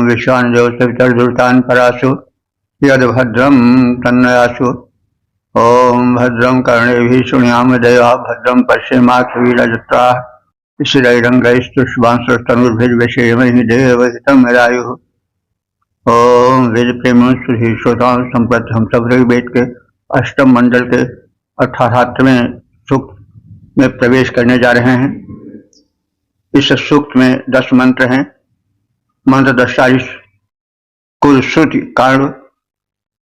विश्वानदेव सवितर्दुर्तान् परासु यद्भद्रं तन्नयासु। ओम भद्रं कर्णेभिः शृणुयाम देवाः भद्रं पश्येमाक्षभिर्यजत्राः स्थिरैरङ्गैस्तुष्टुवांसस्तनूभिर्व्यसेमहि देवहितं यदायुः। ओम वेद प्रेम श्री श्रोताओं संप्रत हम सब ऋग्वेद के अष्टम मंडल के 18वें सूक्त में प्रवेश करने जा रहे हैं। इस सूक्त में 10 मंत्र हैं। मंत्र 10 कुल श्रुति कारण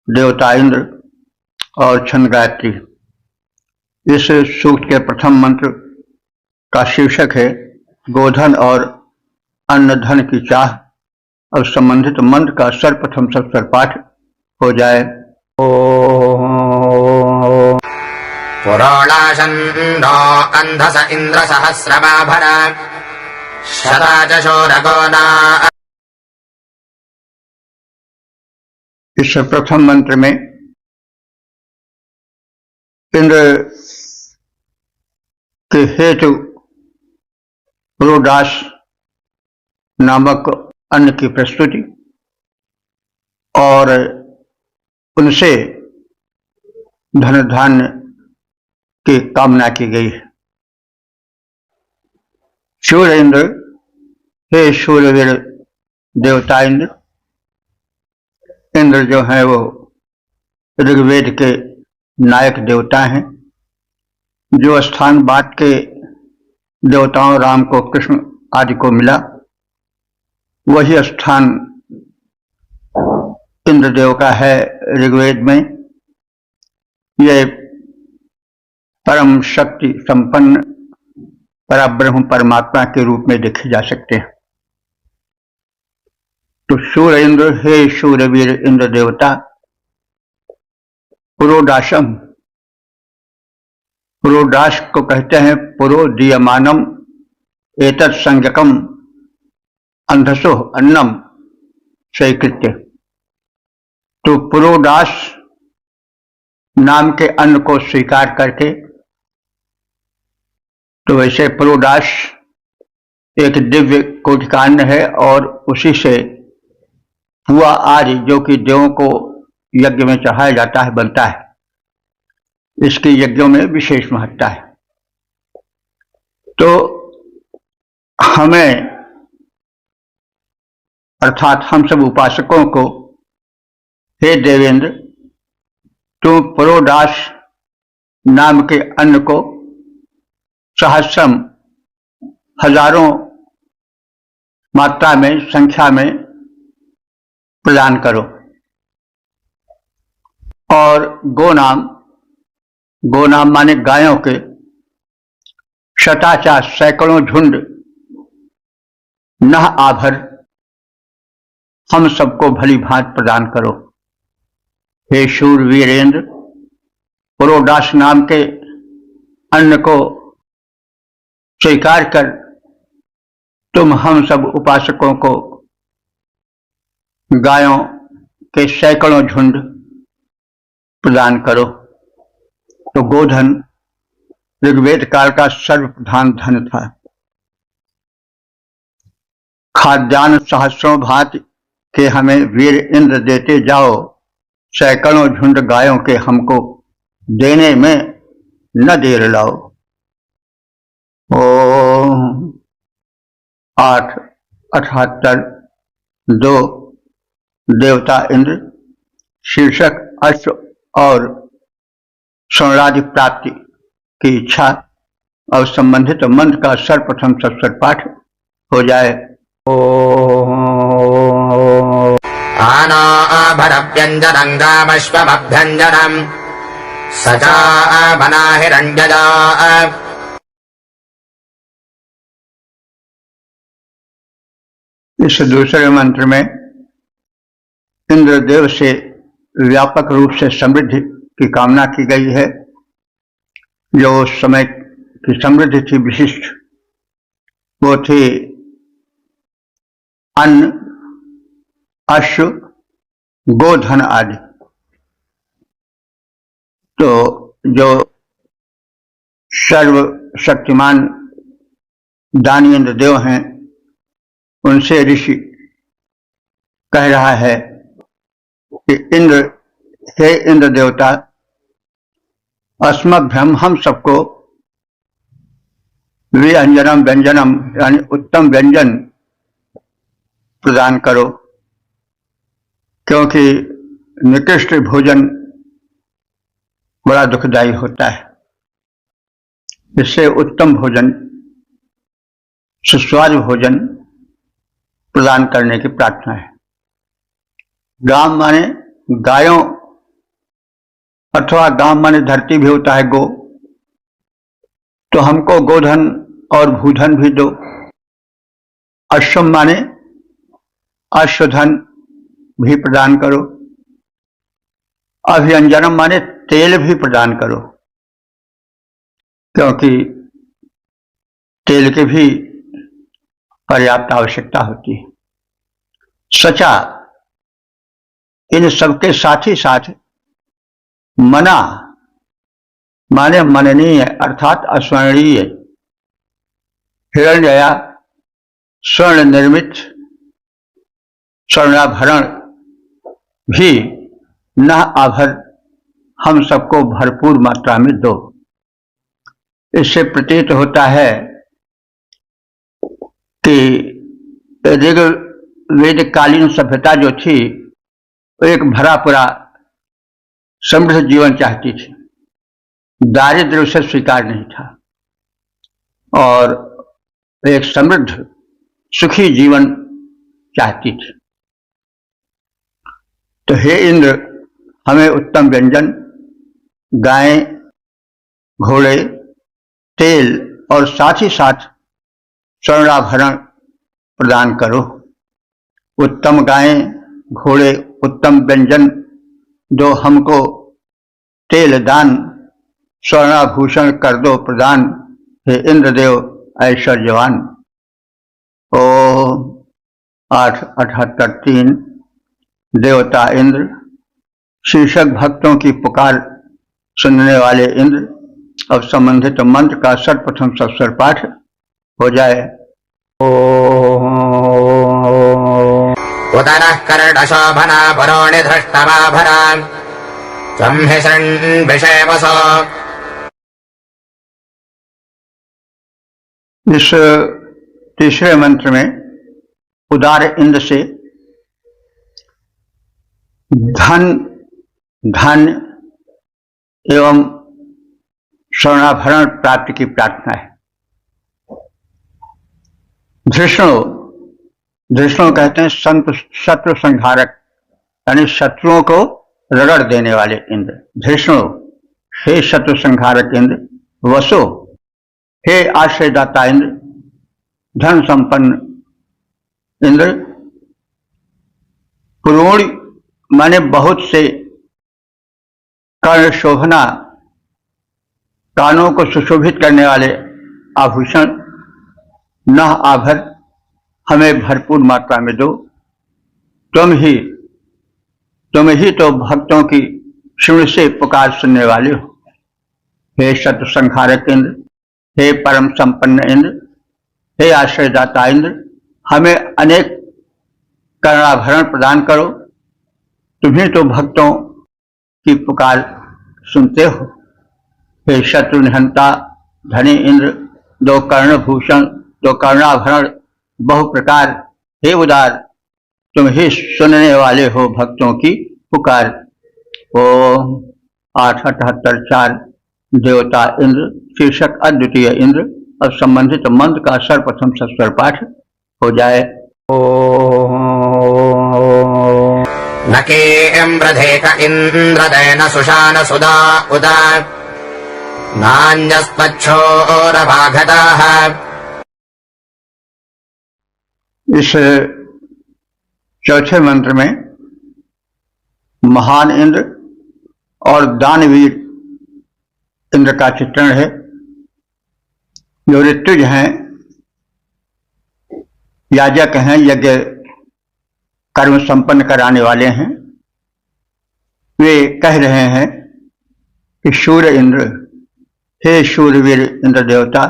देवता इंद्र और छंद गायत्री। इस सूक्त के प्रथम मंत्र का शीर्षक है गोधन और अन्न धन की चाह और संबंधित मंत्र का सर्वप्रथम सत्सर पाठ हो जाए। पुरोणाशन्नो अन्धस इंद्र सहस्रमाभर शताचशोरगोना। इस प्रथम मंत्र में इंद्र के हेतु पुरोडास नामक अन्न की प्रस्तुति और उनसे धन धान्य की कामना की गई है। सूर्य इंद्र, हे सूर्यवीर देवता इंद्र, इंद्र जो है वो ऋग्वेद के नायक देवता हैं। जो स्थान बाद के देवताओं राम को, कृष्ण आदि को मिला, वही स्थान इंद्रदेव का है ऋग्वेद में। ये परम शक्ति संपन्न परब्रह्म परमात्मा के रूप में देखे जा सकते हैं। तो सूर्य इंद्र, हे सूर्यवीर इंद्र देवता, पुरोडासम, पुरोडास को कहते हैं पुरो दीयमानम एतत् संज्ञकम अंधसो अन्नम स्वीकृत्य। तो पुरोडास नाम के अन्न को स्वीकार करके, तो वैसे पुरोडास एक दिव्य कोटिकान्न है और उसी से पुआ आदि जो कि देवों को यज्ञ में चढ़ाया जाता है बनता है। इसकी यज्ञों में विशेष महत्ता है। तो हमें अर्थात हम सब उपासकों को, हे देवेंद्र, तुम पुरोडास नाम के अन्न को सहस्रम हजारों मात्रा में, संख्या में प्रदान करो। और गोनाम, गोनाम माने गायों के, शताचा सैकड़ों झुंड, नह आभर, हम सबको भली भांति प्रदान करो। हे शूरवीरेंद्र, पुरोडास नाम के अन्न को स्वीकार कर तुम हम सब उपासकों को गायों के सैकड़ों झुंड प्रदान करो। तो गोधन ऋग्वेद काल का सर्वप्रधान धन था। खाद्यान्न सहस्रों भांति के हमें वीर इंद्र देते जाओ, सैकड़ों झुंड गायों के हमको देने में न देर लाओ। 8:78 2 देवता इंद्र, शीर्षक अश्व और स्वर्णादि प्राप्ति की इच्छा और संबंधित मंत्र का सर्वप्रथम सत्सर पाठ हो जाए। आना भरभ्यंजनं गामश्वमभ्यंजनं सचा बना हिरण्यजा। इस दूसरे मंत्र में इंद्रदेव से व्यापक रूप से समृद्धि की कामना की गई है। जो उस समय की समृद्धि थी विशिष्ट, वो थी अन्न, अश्व, गोधन आदि। तो जो सर्वशक्तिमान दानी इंद्रदेव हैं, उनसे ऋषि कह रहा है कि इंद्र, हे इंद्र देवता, अस्मभ्यम हम सबको व्यंजनम व्यंजनम यानी उत्तम व्यंजन प्रदान करो, क्योंकि निकृष्ट भोजन बड़ा दुखदायी होता है। इससे उत्तम भोजन, सुस्वादु भोजन प्रदान करने की प्रार्थना है। गाम माने गायों अथवा गाम माने धरती भी होता है, गो, तो हमको गोधन और भूधन भी दो। अश्वम माने अश्वधन भी प्रदान करो। अभियंजनम माने तेल भी प्रदान करो, क्योंकि तेल की भी पर्याप्त आवश्यकता होती है। सचा, इन सबके साथ ही साथ मना माने मननीय अर्थात अस्वर्णीय, हिरण्यया स्वर्ण निर्मित स्वर्णाभरण भी न आभर हम सबको भरपूर मात्रा में दो। इससे प्रतीत होता है कि वेदकालीन सभ्यता जो थी वो एक भरा पूरा समृद्ध जीवन चाहती थी, दारिद्र्य उसे स्वीकार नहीं था और एक समृद्ध सुखी जीवन चाहती थी। तो हे इंद्र, हमें उत्तम व्यंजन, गाय, घोड़े, तेल और साथ ही साथ स्वर्णाभरण प्रदान करो। उत्तम गाय, घोड़े, उत्तम व्यंजन दो हमको, तेल दान, स्वर्णाभूषण कर दो प्रदान, हे इंद्रदेव ऐश्वर्यवान। ओम 8:78-3 देवता इंद्र, शीर्षक भक्तों की पुकार सुनने वाले इंद्र। अब संबंधित मंत्र का सर्वप्रथम सस्वर पाठ हो जाए। उदरः कर्णशोभना परोणि धृष्टमाभरा संहिषन् विषयवसो। इस तीसरे मंत्र में उदार इंद्र से धन, धान्य एवं स्वर्णाभरण प्राप्ति की प्रार्थना है। धृष्णु कहते हैं शत्रु संहारक, यानी शत्रुओं को रगड़ देने वाले इंद्र। धृष्णु, हे शत्रु संहारक इंद्र। वसो, हे आश्रयदाता इंद्र। धन संपन्न इंद्र। पुरोण माने बहुत से, कर्ण शोभना कानों को सुशोभित करने वाले आभूषण, न आभर हमें भरपूर मात्रा में दो। तुम ही तो भक्तों की शिव से पुकार सुनने वाले हो। हे शत्रु संहारक इंद्र, हे परम संपन्न इंद्र, हे आश्रयदाता इंद्र, हमें अनेक कर्णाभरण प्रदान करो। तुम्ही तो भक्तों की पुकार सुनते हो। हे शत्रु निहंता धनी इंद्र, दो कर्णभूषण, दो कर्णाभरण बहु प्रकार, हे उदार, तुम ही सुनने वाले हो भक्तों की पुकार। ओम 8:78-4 देवता इंद्र, शीर्षक अद्वितीय इंद्र। अब संबंधित मंत्र का सर्वप्रथम सस्वर पाठ हो जाए। नकेऽम्रधेक इन्द्रदेन सुशान सुधा उदा नान्यस्पच्छोरभागताः। इस चौथे मंत्र में महान इंद्र और दानवीर इंद्र का चित्रण है। जो ऋत्विज हैं, याजक हैं, यज्ञ कर्म संपन्न कराने वाले हैं, वे कह रहे हैं कि शूर इंद्र, हे शूरवीर इंद्र देवता,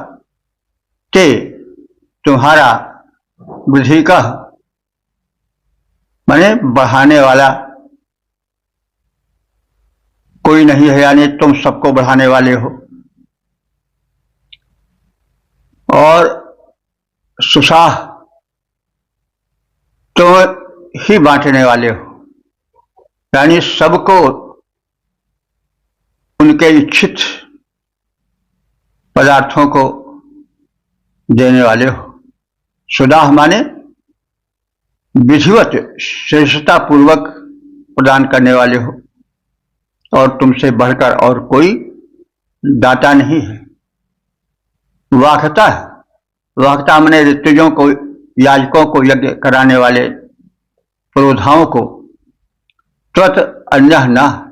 ते तुम्हारा बुद्धि का माने बढ़ाने वाला कोई नहीं है, यानी तुम सबको बढ़ाने वाले हो। और सुसाह तुम ही बांटने वाले हो, यानी सबको उनके इच्छित पदार्थों को देने वाले हो। सुदाह माने विधिवत श्रेष्ठता पूर्वक प्रदान करने वाले हो, और तुमसे बढ़कर और कोई दाता नहीं है। वाहकता, वाहकता माने ऋतुजों को, याजकों को यज्ञ कराने वाले पुरोधाओं को, त्वत अन्यः न,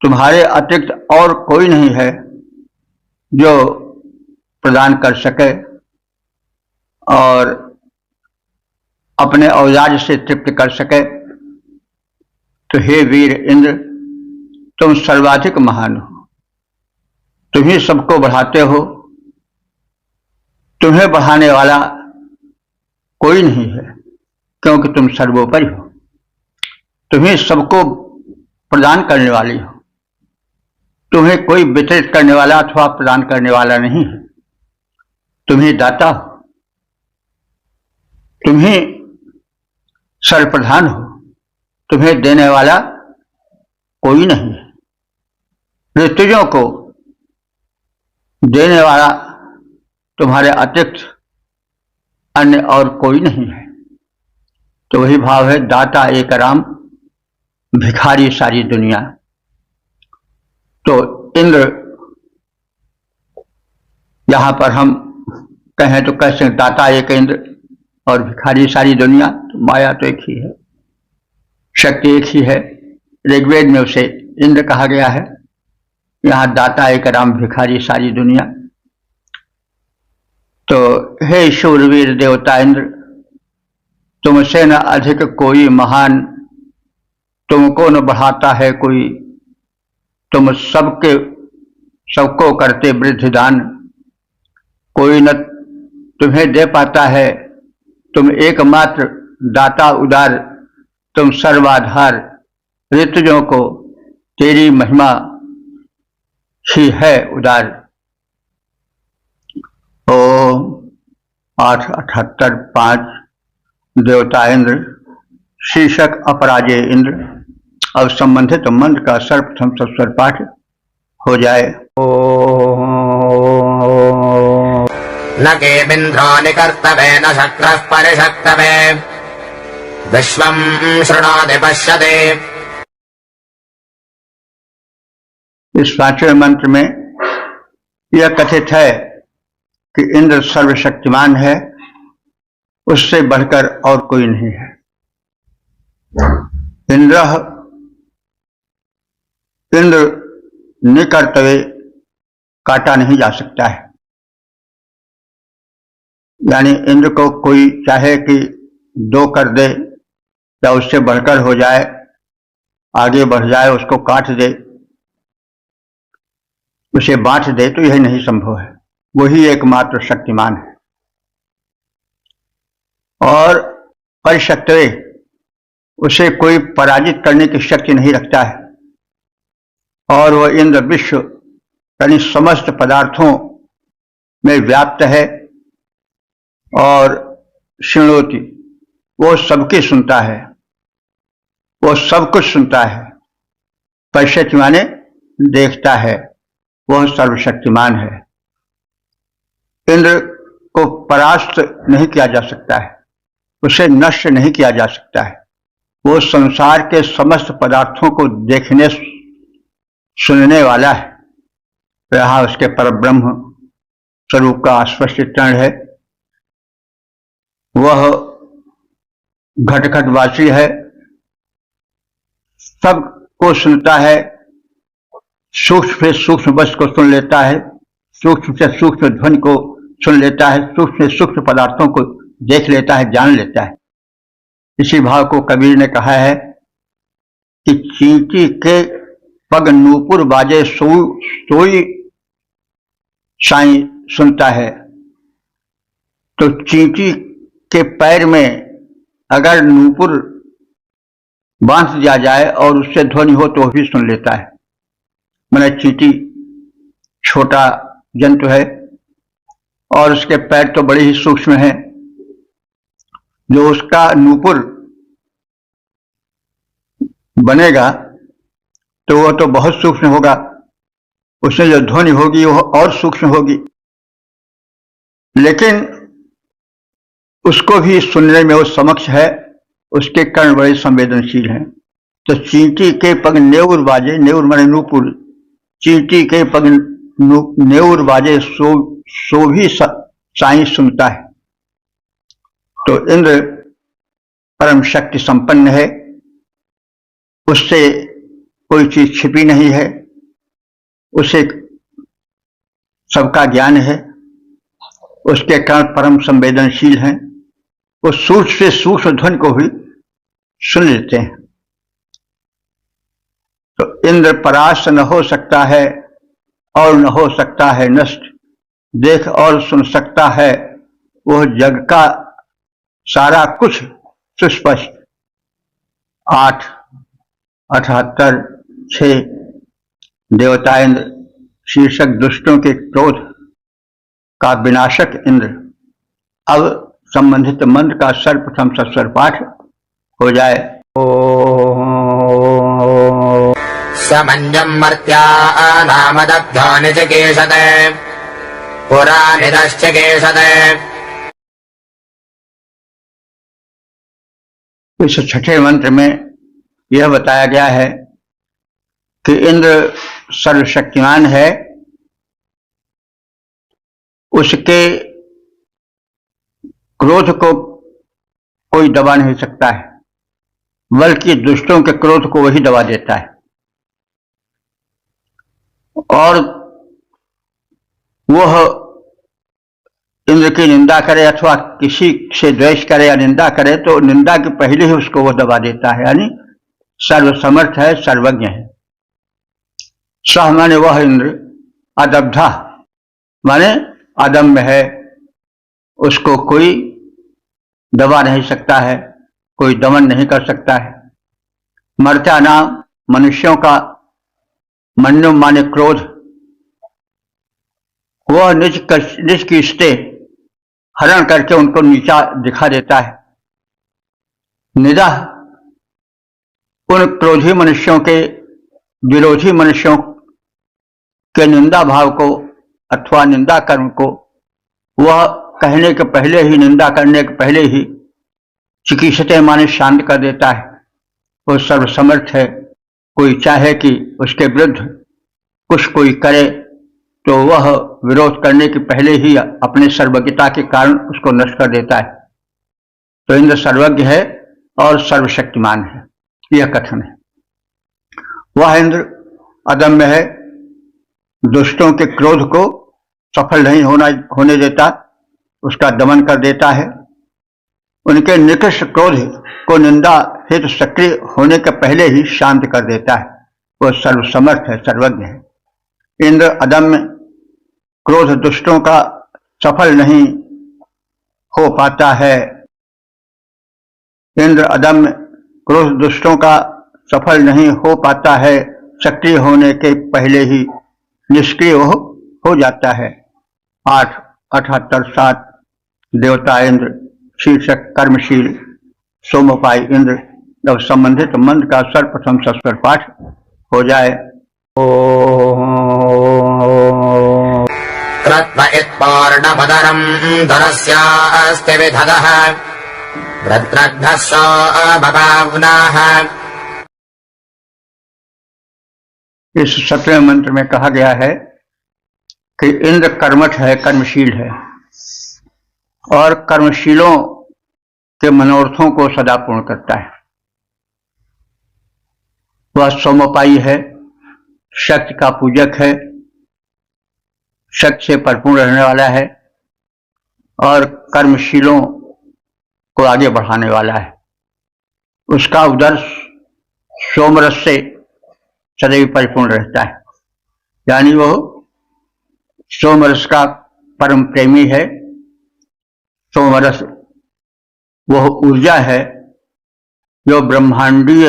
तुम्हारे अतिरिक्त और कोई नहीं है जो प्रदान कर सके और अपने औजाज से तृप्त कर सके। तो हे वीर इंद्र, तुम सर्वाधिक महान हो, तुम ही सबको बढ़ाते हो, तुम्हें बढ़ाने वाला कोई नहीं है, क्योंकि तुम सर्वोपरि हो। तुम्हें सबको प्रदान करने वाली हो, तुम्हें कोई वितरित करने वाला अथवा प्रदान करने वाला नहीं है। तुम्हें दाता हो, तुम्हें सर्वप्रधान हो, तुम्हें देने वाला कोई नहीं है। ऋतुजों को देने वाला तुम्हारे अतिरिक्त अन्य और कोई नहीं है। तो वही भाव है, दाता एक राम, भिखारी सारी दुनिया। तो इंद्र, यहां पर हम कहें तो कह सकते दाता एक इंद्र और भिखारी सारी दुनिया। तो माया तो एक ही है, शक्ति एक ही है। ऋग्वेद में उसे इंद्र कहा गया है, यहां दाता एक राम, भिखारी सारी दुनिया। तो हे शूरवीर देवता इंद्र, तुमसे न अधिक कोई महान, तुमको न बढ़ाता है कोई, तुम सबको करते वृद्धि दान, कोई न तुम्हें दे पाता है, तुम एकमात्र दाता उदार, तुम सर्वाधार, ऋतुजों को तेरी महिमा ही है उदार। ओम 8:78:5 देवता इंद्र, शीर्षक अपराजय इंद्र। अब संबंधित मंत्र का सर्वप्रथम सस्वर पाठ हो जाए। न केमिन्द्रो निकर्तवे न शक्रः परिषक्तवे, विश्वम् शृणोति पश्यते। इस पांचवें मंत्र में यह कथित है कि इंद्र सर्वशक्तिमान है, उससे बढ़कर और कोई नहीं है। इंद्र निकर्तवे, काटा नहीं जा सकता है। यानी इंद्र को कोई चाहे कि दो कर दे या उससे बढ़कर हो जाए, आगे बढ़ जाए, उसको काट दे, उसे बांट दे, तो यह नहीं संभव है। वही एकमात्र शक्तिमान है। और परिशक्तवे, उसे कोई पराजित करने की शक्ति नहीं रखता है। और वह इंद्र विश्व यानी समस्त पदार्थों में व्याप्त है और शृणोति, वो सबकी सुनता है, वो सब कुछ सुनता है। पश्यति माने देखता है, वह सर्वशक्तिमान है। इंद्र को परास्त नहीं किया जा सकता है, उसे नष्ट नहीं किया जा सकता है। वो संसार के समस्त पदार्थों को देखने सुनने वाला है। यहाँ उसके परब्रह्म स्वरूप का स्पष्ट चित्रण है। वह घटघटवासी है, सबको सुनता है, सूक्ष्म से सूक्ष्म वस्तु को सुन लेता है, सूक्ष्म से सूक्ष्म ध्वनि को सुन लेता है, सूक्ष्म से सूक्ष्म पदार्थों को देख लेता है, जान लेता है। इसी भाव को कबीर ने कहा है कि चींटी के पग नूपुर बाजे सोई साईं सुनता है। तो चींटी के पैर में अगर नूपुर बांध दिया जाए और उससे ध्वनि हो तो भी सुन लेता है। मैंने चींटी छोटा जंतु है और उसके पैर तो बड़े ही सूक्ष्म हैं, जो उसका नूपुर बनेगा तो वह तो बहुत सूक्ष्म होगा, उसमें जो ध्वनि होगी वह और सूक्ष्म होगी, लेकिन उसको भी सुनने में वो समक्ष है, उसके कर्ण बड़े संवेदनशील हैं। तो चींटी के पग नेउर बाजे, नेउर माने नूपुर, चींटी के पग नेउर बाजे सो भी साई सुनता है। तो इंद्र परम शक्ति संपन्न है, उससे कोई चीज छिपी नहीं है, उसे सबका ज्ञान है, उसके कारण परम संवेदनशील हैं, वो सूक्ष्म से सूक्ष्म ध्वनि को भी सुन लेते हैं। तो इंद्र परास्त न हो सकता है और न हो सकता है नष्ट, देख और सुन सकता है वह जग का सारा कुछ सुस्पष्ट। 8, 78, 6 देवता इंद्र शीर्षक दुष्टों के क्रोध का विनाशक इंद्र। अब संबंधित मंत्र का सर्वप्रथम सस्वर पाठ हो जाए। समंजम मर्त्या नामदग्धो निचिकेशते पुरा निदश्चिकेशते। इस छठे मंत्र में यह बताया गया है कि इंद्र सर्वशक्तिमान है, उसके क्रोध को कोई दबा नहीं सकता है, बल्कि दुष्टों के क्रोध को वही दबा देता है। और वह इंद्र की निंदा करे अथवा किसी से द्वेष करे या निंदा करे तो निंदा के पहले ही उसको वह दबा देता है, यानी सर्वसमर्थ है, सर्वज्ञ है। सह माने वह इंद्र, अदब्धा माने अदम्य है, उसको कोई दबा नहीं सकता है, कोई दमन नहीं कर सकता है। मर्त्या नाम मनुष्यों का, मन्यु माने क्रोध, वह निज की स्ते हरण करके उनको नीचा दिखा देता है। निदा उन क्रोधी मनुष्यों के, विरोधी मनुष्यों के निंदा भाव को अथवा निंदा कर्म को वह कहने के पहले ही, निंदा करने के पहले ही चिकित्सते माने शांत कर देता है। वो सर्वसमर्थ है, कोई चाहे कि उसके विरुद्ध कुछ कोई करे तो वह विरोध करने के पहले ही अपने सर्वज्ञता के कारण उसको नष्ट कर देता है। तो इंद्र सर्वज्ञ है और सर्वशक्तिमान है, यह कथन है। वह इंद्र अदम्य है, दुष्टों के क्रोध को सफल नहीं होने देता, उसका दमन कर देता है। उनके निकृष्ट क्रोध को निंदा हेतु सक्रिय होने के पहले ही शांत कर देता है। वह सर्वसमर्थ है, सर्वज्ञ है। इंद्र अदम्य क्रोध दुष्टों का सफल नहीं हो पाता है। इंद्र अदम्य क्रोध दुष्टों का सफल नहीं हो पाता है, सक्रिय होने के पहले ही निष्क्रिय हो जाता है। 8, 78, 7 देवता इंद्र शीर्षक कर्मशील सोमोपाई इंद्र। जब संबंधित मंत्र का सर्वप्रथम सस्वर पाठ हो जाए। कृत्व इत्पूर्णमदरं धनस्यास्ति विदधः वृत्रघ्नस्सो बभावनाः। इस 17वें मंत्र में कहा गया है कि इंद्र कर्मठ है, कर्मशील है और कर्मशीलों के मनोरथों को सदा पूर्ण करता है। वह सोमोपाई है, शक्ति का पूजक है, शक्ति से परिपूर्ण रहने वाला है और कर्मशीलों को आगे बढ़ाने वाला है। उसका उदर सोमरस से सदैव परिपूर्ण रहता है, यानी वह सोमरस का परम प्रेमी है। सोमरस वह ऊर्जा है जो ब्रह्मांडीय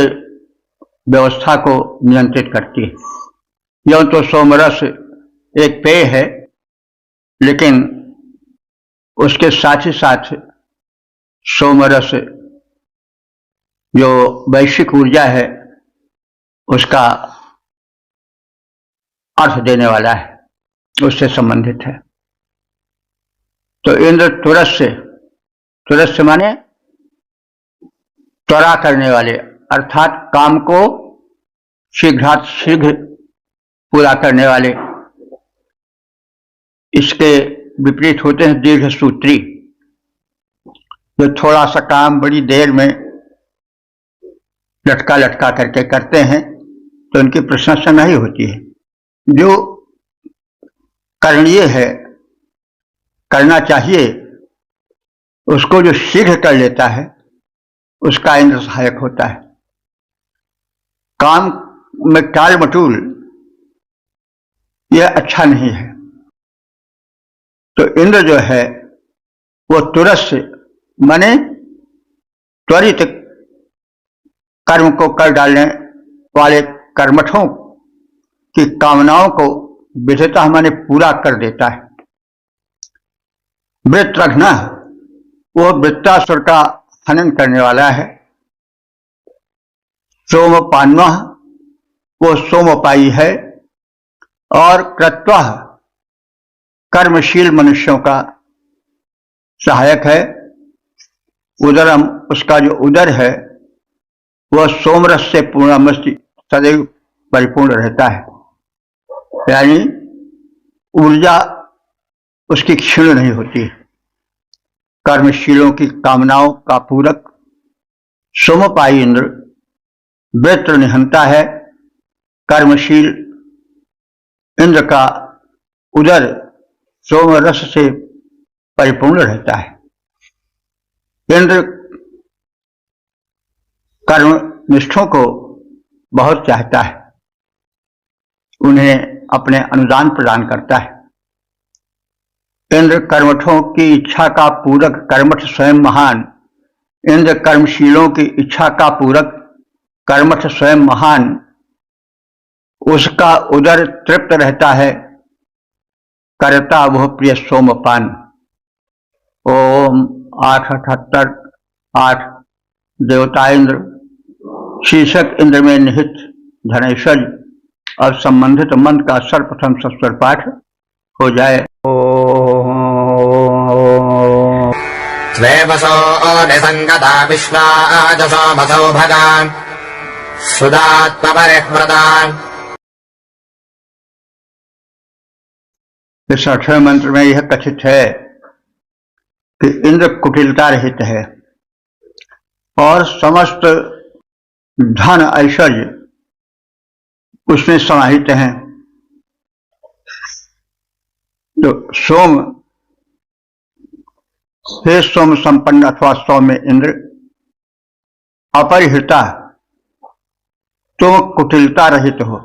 व्यवस्था को नियंत्रित करती है। यूं तो सोमरस एक पेय है, लेकिन उसके साथ ही साथ सोमरस जो वैश्विक ऊर्जा है उसका अर्थ देने वाला है, उससे संबंधित है। तो इंद्र तुरस्य माने त्वरा करने वाले, अर्थात काम को शीघ्र पूरा करने वाले। इसके विपरीत होते हैं दीर्घसूत्री, जो थोड़ा सा काम बड़ी देर में लटका करके करते हैं, तो उनकी प्रशंसा नहीं होती है। जो करणीय है, करना चाहिए, उसको जो शीघ्र कर लेता है उसका इंद्र सहायक होता है। काम में टाल मटूल यह अच्छा नहीं है। तो इंद्र जो है वो तुरस्य माने त्वरित कर्म को कर डालने वाले कर्मठों की कामनाओं को विधता माने पूरा कर देता है। वृत्रघ्न वो वृत्तासुर का हनन करने वाला है। सोमपान्व वो सोमपाई है। और क्रत्वः कर्मशील मनुष्यों का सहायक है। उदरम उसका जो उदर है वह सोमरस से पूर्णमस्ति सदैव परिपूर्ण रहता है, यानी ऊर्जा उसकी क्षीण नहीं होती। कर्मशीलों की कामनाओं का पूरक सोमपाई इंद्र वृत्र निहंता है। कर्मशील इंद्र का उदर सोमरस से परिपूर्ण रहता है। इंद्र कर्मनिष्ठों को बहुत चाहता है, उन्हें अपने अनुदान प्रदान करता है। इंद्र कर्मठों की इच्छा का पूरक कर्मठ स्वयं महान। इंद्र कर्मशीलों की इच्छा का पूरक कर्मठ स्वयं महान। उसका उदर तृप्त रहता है, करता वह प्रिय सोमपान। ओम 878 8 देवता इंद्र शीर्षक इंद्र में निहित धनेश्वर और संबंधित मंत्र का सर्वप्रथम सस्वर पाठ हो जाए। स्वेवसो निसंगता विश्वाजसो मसो भगा सुदात्मपरिह्मृता। इस 8वें मंत्र में यह कथित है कि इंद्र कुटिलता रहित है और समस्त धन ऐश्वर्य उसमें समाहित हैं। तो सोम, हे सोम संपन्न अथवा सौम्य इंद्र, अपरिहृता तुम कुटिलता रहित हो।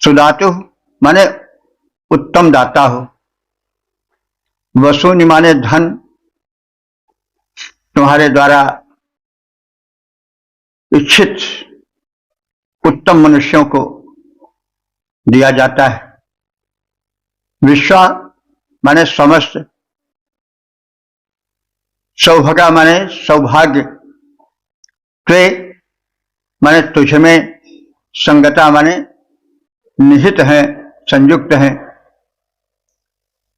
सुदातु माने उत्तम दाता हो। वसूनि माने धन तुम्हारे द्वारा इच्छित उत्तम मनुष्यों को दिया जाता है। विश्वा माने समस्त। सौभागा माने सौभाग्य। त्वे माने तुझमें। संगता माने निहित है, संयुक्त है।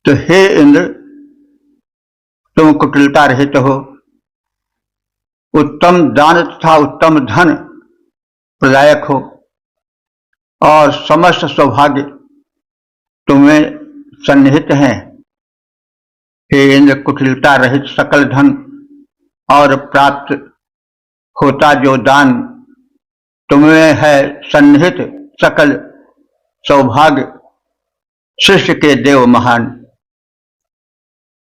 तो हे इंद्र, तुम कुटिलता रहित हो, उत्तम दान तथा उत्तम धन प्रदायक हो और समस्त सौभाग्य तुम्हें सन्निहित हैं। हे इंद्र, कुटिलता रहित सकल धन और प्राप्त होता जो दान तुम्हें है सन्निहित सकल सौभाग्य, सृष्टि के देव महान।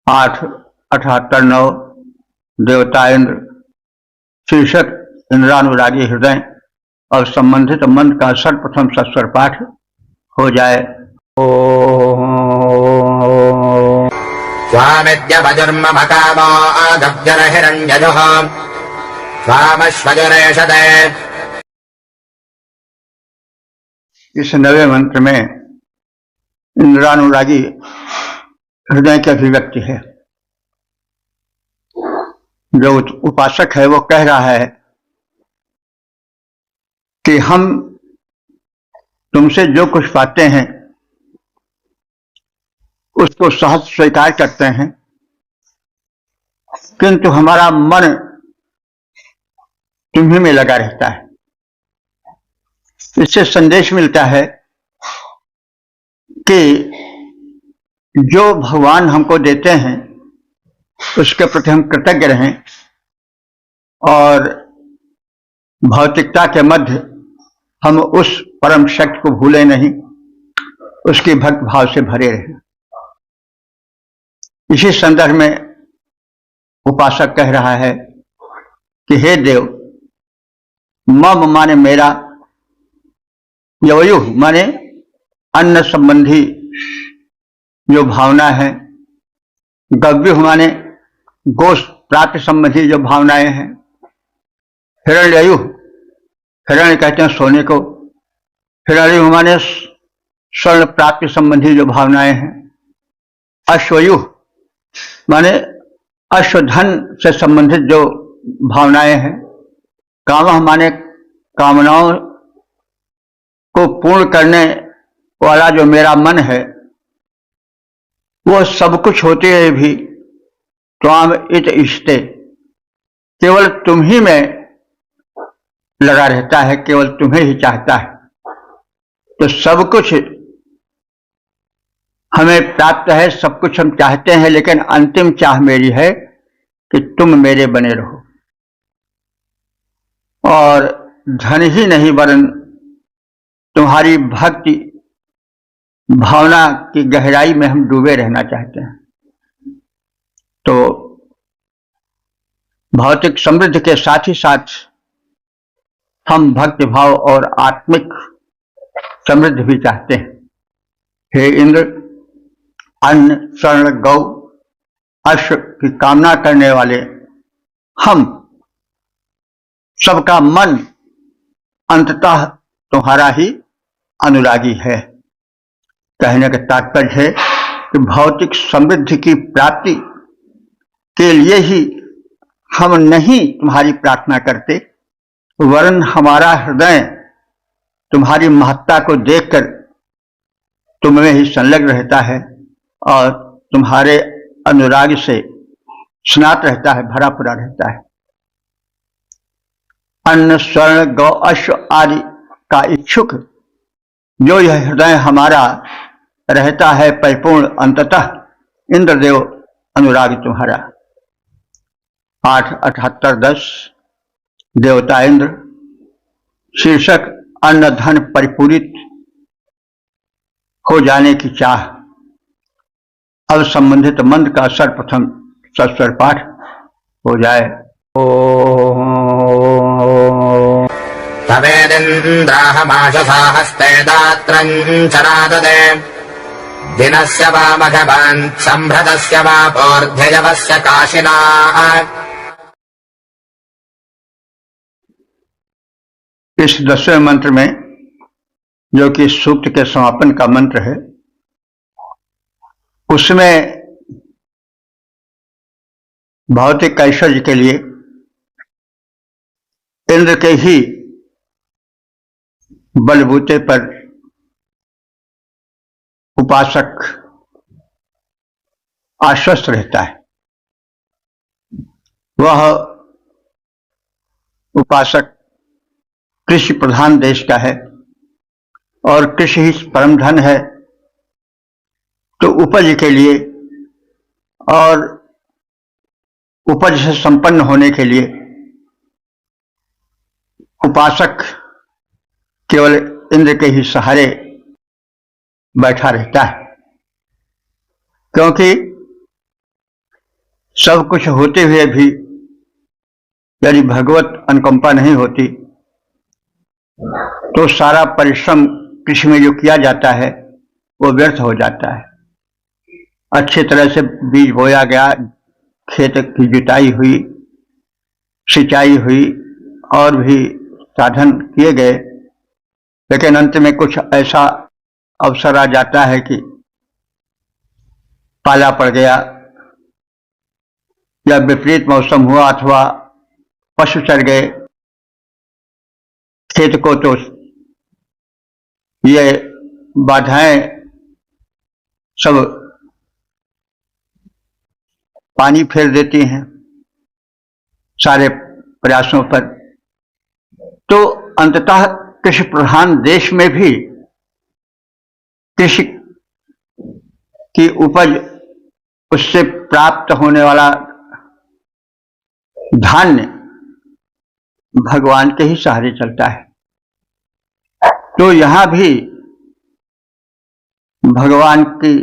878 9 देवता इंद्र शीर्षक इंद्रानुरागी हृदय और संबंधित मंत्र का सर्वप्रथम सस्वर पाठ हो जाए। स्वामिद्य वजुर्मकामो गब्जर हिरण्यजुः स्वामश्वजुरेषते। इस नवे मंत्र में इंद्रानुरागी हृदय की अभिव्यक्ति है। जो उपासक है वो कह रहा है कि हम तुमसे जो कुछ पाते हैं उसको सहज स्वीकार करते हैं, किंतु हमारा मन तुम्हीं में लगा रहता है। इससे संदेश मिलता है कि जो भगवान हमको देते हैं उसके प्रति हम कृतज्ञ रहें और भौतिकता के मध्य हम उस परम शक्ति को भूले नहीं, उसकी भक्त भाव से भरे रहें। इसी संदर्भ में उपासक कह रहा है कि हे देव, मम माने मेरा, यवयु माने अन्न संबंधी जो भावना है, गव्य माने गोश्त प्राप्ति संबंधी जो भावनाएं हैं, हिरण्ययु, हिरण्य कहते हैं सोने को, हिरण्ययु माने स्वर्ण प्राप्ति संबंधी जो भावनाएं हैं, अश्वयु माने अश्वधन से संबंधित जो भावनाएं हैं, काम माने कामनाओं को पूर्ण करने वाला जो मेरा मन है, वो सब कुछ होते हुए भी त्वाम इत इष्टे, केवल तुम ही में लगा रहता है, केवल तुम्हें ही चाहता है। तो सब कुछ हमें प्राप्त है, सब कुछ हम चाहते हैं, लेकिन अंतिम चाह मेरी है कि तुम मेरे बने रहो। और धन ही नहीं वरन तुम्हारी भक्ति भावना की गहराई में हम डूबे रहना चाहते हैं। तो भौतिक समृद्धि के साथ ही साथ हम भक्ति भाव और आत्मिक समृद्धि भी चाहते हैं। हे इंद्र, अन्न स्वर्ण गौ अश्व की कामना करने वाले हम सबका मन अंततः तुम्हारा ही अनुरागी है। कहने का तात्पर्य है कि भौतिक समृद्धि की प्राप्ति के लिए ही हम नहीं तुम्हारी प्रार्थना करते, वरन हमारा हृदय तुम्हारी महत्ता को देखकर तुम्हें ही संलग्न रहता है और तुम्हारे अनुराग से स्नात रहता है, भरा पूरा रहता है। अन्न स्वर्ण गौ अश्व आदि का इच्छुक जो यह हृदय हमारा रहता है परिपूर्ण, अंततः इंद्रदेव अनुराग तुम्हारा। 8:78-10 देवता इंद्र, शीर्षक अन्न धन परिपूरित हो जाने की चाह। अब संबंधित मंत्र का सर्वप्रथम सस्वर पाठ हो जाए। तवेदिन्द्राहमाशसा हस्ते दात्रम् चराददे दिनस्य वा मघवान् सम्भृतस्य वा पोर्ध्यजवस्य काशिना। इस 10वें मंत्र में, जो कि सूक्त के समापन का मंत्र है, उसमें भौतिक ऐश्वर्य के लिए इंद्र के ही बलबूते पर उपासक आश्वस्त रहता है। वह उपासक कृषि प्रधान देश का है और कृषि ही परम धन है, तो उपज के लिए और उपज से संपन्न होने के लिए उपासक केवल इंद्र के ही सहारे बैठा रहता है, क्योंकि सब कुछ होते हुए भी यदि भगवत अनुकंपा नहीं होती तो सारा परिश्रम कृषि में जो किया जाता है वो व्यर्थ हो जाता है। अच्छी तरह से बीज बोया गया, खेत की जुताई हुई, सिंचाई हुई और भी साधन किए गए, लेकिन अंत में कुछ ऐसा अवसर आ जाता है कि पाला पड़ गया या विपरीत मौसम हुआ अथवा पशु चर गए खेत को, तो ये बाधाएं सब पानी फेर देती हैं सारे प्रयासों पर। तो अंततः कृषि प्रधान देश में भी कृषि की उपज, उससे प्राप्त होने वाला धान्य भगवान के ही सहारे चलता है। तो यहां भी भगवान की,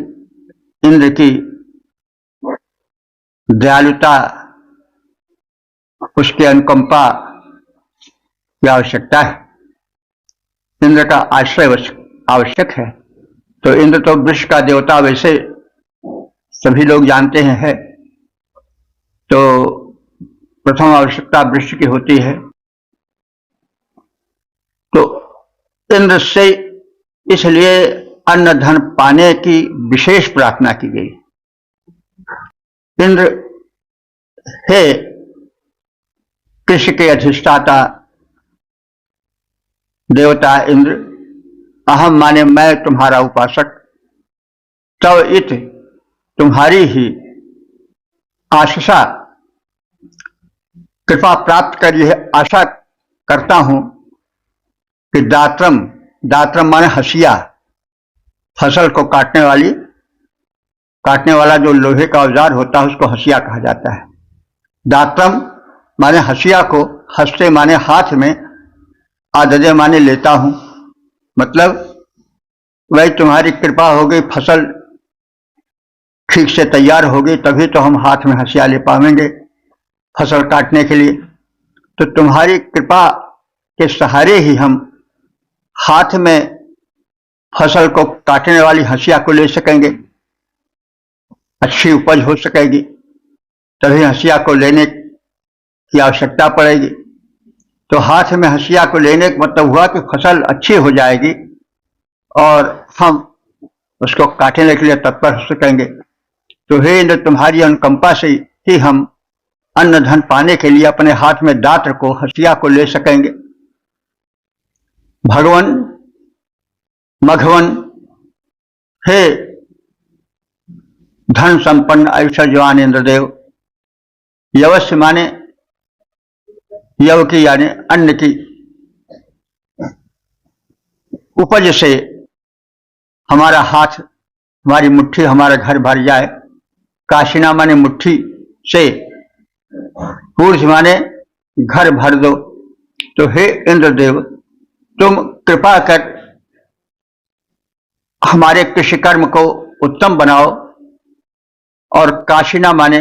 इंद्र की दयालुता, उसके अनुकंपा की आवश्यकता है। इंद्र का आश्रय आवश्यक है। तो इंद्र तो वृक्ष का देवता वैसे सभी लोग जानते हैं है, तो प्रथम आवश्यकता वृक्ष की होती है। तो इंद्र से इसलिए अन्न धन पाने की विशेष प्रार्थना की गई। इंद्र है कृषि के अधिष्ठाता देवता इंद्र। अहम माने मैं तुम्हारा उपासक, तव इत तुम्हारी ही आशा कृपा प्राप्त कर यह आशा करता हूं कि दात्रम, दात्रम माने हसिया, फसल को काटने वाला जो लोहे का औजार होता है उसको हसिया कहा जाता है। दात्रम माने हसिया को, हस्ते माने हाथ में, आददे माने लेता हूं। मतलब वही तुम्हारी कृपा हो गई, फसल ठीक से तैयार हो गई, तभी तो हम हाथ में हसिया ले पाएंगे फसल काटने के लिए। तो तुम्हारी कृपा के सहारे ही हम हाथ में फसल को काटने वाली हसिया को ले सकेंगे, अच्छी उपज हो सकेगी, तभी हसिया को लेने की आवश्यकता पड़ेगी। तो हाथ में हसिया को लेने का मतलब हुआ कि फसल अच्छी हो जाएगी और हम उसको काटने के लिए तत्पर हो सकेंगे। तो हे इंद्र, तुम्हारी अनुकंपा से ही हम अन्न धन पाने के लिए अपने हाथ में दात्र को, हसिया को ले सकेंगे। भगवान मघवन, हे धन संपन्न ऐश्वर्यवान इंद्रदेव। यवस्य माने यव की यानी अन्न की उपज से हमारा हाथ, हमारी मुट्ठी, हमारा घर भर जाए। काशिना माने मुट्ठी से, पूर्ज माने घर भर दो। तो हे इंद्रदेव, तुम कृपा कर हमारे कृषि कर्म को उत्तम बनाओ। और काशिना माने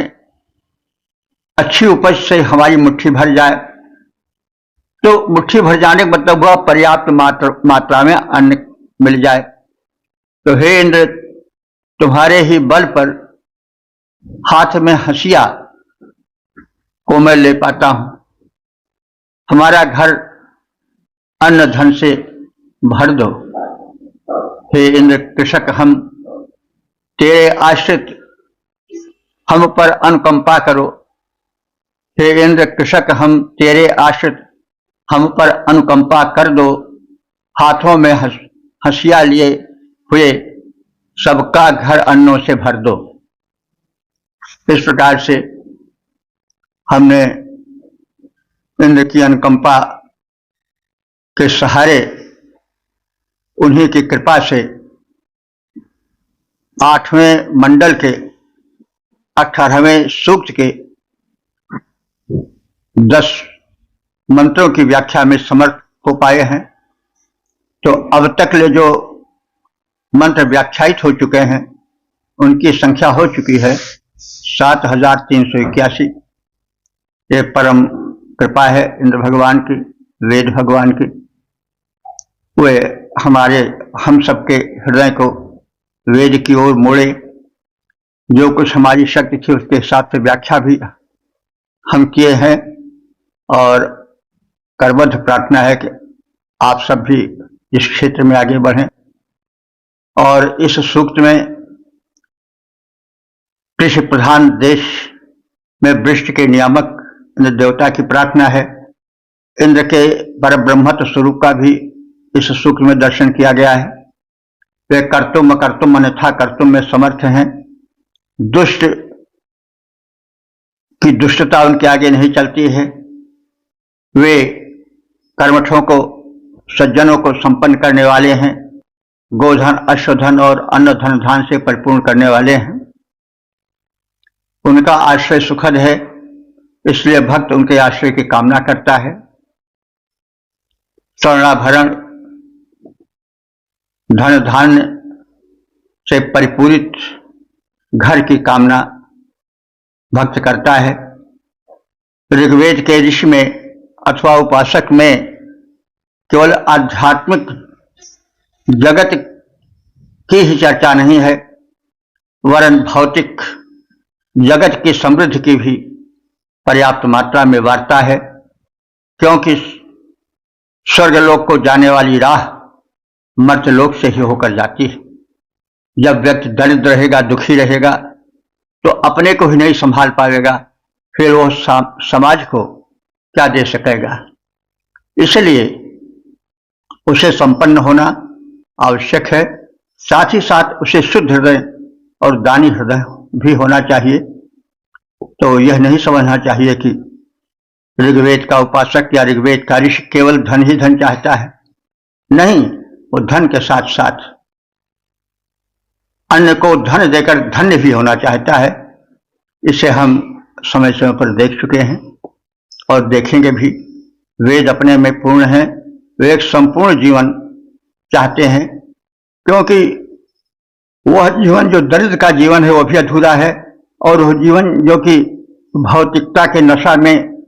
अच्छी उपज से हमारी मुट्ठी भर जाए। तो मुट्ठी भर जाने का मतलब हुआ पर्याप्त मात्रा में अन्न मिल जाए। तो हे इंद्र, तुम्हारे ही बल पर हाथ में हसिया को मैं ले पाता हूं। हमारा घर अन्न धन से भर दो। हे इंद्र, कृषक हम तेरे आश्रित, हम पर अनुकंपा करो। हे इंद्र, कृषक हम तेरे आश्रित, हम पर अनुकंपा कर दो। हाथों में हसिया लिए हुए सबका घर अन्नों से भर दो। इस प्रकार से हमने इंद्र की अनुकंपा के सहारे, उन्हीं की कृपा से 8वें मंडल के 18वें सूक्त के 10 मंत्रों की व्याख्या में समर्थ हो पाए हैं। तो अब तक ले जो मंत्र व्याख्यायित हो चुके हैं उनकी संख्या हो चुकी है 7381। ये परम कृपा है इंद्र भगवान की, वेद भगवान की। वे हम सबके हृदय को वेद की ओर मोड़े। जो कुछ हमारी शक्ति थी उसके हिसाब से व्याख्या भी हम किए हैं। और करबद्ध प्रार्थना है कि आप सब भी इस क्षेत्र में आगे बढ़ें। और इस सूक्त में कृषि प्रधान देश में वृष्टि के नियामक इंद्र देवता की प्रार्थना है। इंद्र के परब्रह्मत्व स्वरूप का भी इस सूक्त में दर्शन किया गया है। वे कर्तुम अकर्तुम अन्यथा कर्तुम में समर्थ हैं। दुष्ट की दुष्टता उनके आगे नहीं चलती है। वे कर्मठों को, सज्जनों को संपन्न करने वाले हैं। गोधन, अश्वधन और अन्न धन धान से परिपूर्ण करने वाले हैं। उनका आश्रय सुखद है, इसलिए भक्त उनके आश्रय की कामना करता है। स्वर्णाभरण, धन धान्य से परिपूरित घर की कामना भक्त करता है। ऋग्वेद के ऋषि में अथवा उपासक में केवल आध्यात्मिक जगत की ही चर्चा नहीं है, वरन भौतिक जगत की समृद्धि की भी पर्याप्त मात्रा में वार्ता है। क्योंकि स्वर्गलोक को जाने वाली राह मर्त्यलोक से ही होकर जाती है। जब व्यक्ति दरिद्र रहेगा, दुखी रहेगा, तो अपने को ही नहीं संभाल पाएगा, फिर वो समाज को क्या दे सकेगा। इसलिए उसे संपन्न होना आवश्यक है। साथ ही साथ उसे शुद्ध हृदय और दानी हृदय भी होना चाहिए। तो यह नहीं समझना चाहिए कि ऋग्वेद का उपासक या ऋग्वेद का ऋषि केवल धन ही धन चाहता है। नहीं, वो धन के साथ साथ अन्य को धन देकर धन्य भी होना चाहता है। इसे हम समय समय पर देख चुके हैं और देखेंगे भी। वेद अपने में पूर्ण है। वे एक संपूर्ण जीवन चाहते हैं, क्योंकि वह जीवन जो दरिद्र का जीवन है वो भी अधूरा है, और वह जीवन जो कि भौतिकता के नशा में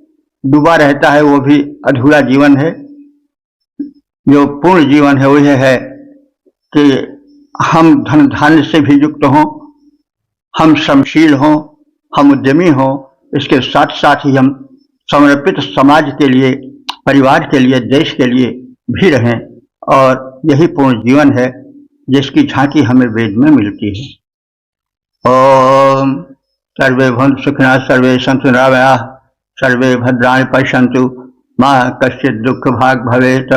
डूबा रहता है वो भी अधूरा जीवन है। जो पूर्ण जीवन है वह है कि हम धन धान्य से भी युक्त हों, हम श्रमशील हों, हम उद्यमी हों, इसके साथ साथ ही हम समर्पित समाज के लिए, परिवार के लिए, देश के लिए भी रहें। और यही पूर्ण जीवन है जिसकी झांकी हमें वेद में मिलती है। ओम सर्वे भवन्तु सुखिनः, सर्वे सन्तु निरामयाः, सर्वे भद्राणि पश्यन्तु, मा कश्चित् दुःख भाग् भवेत्।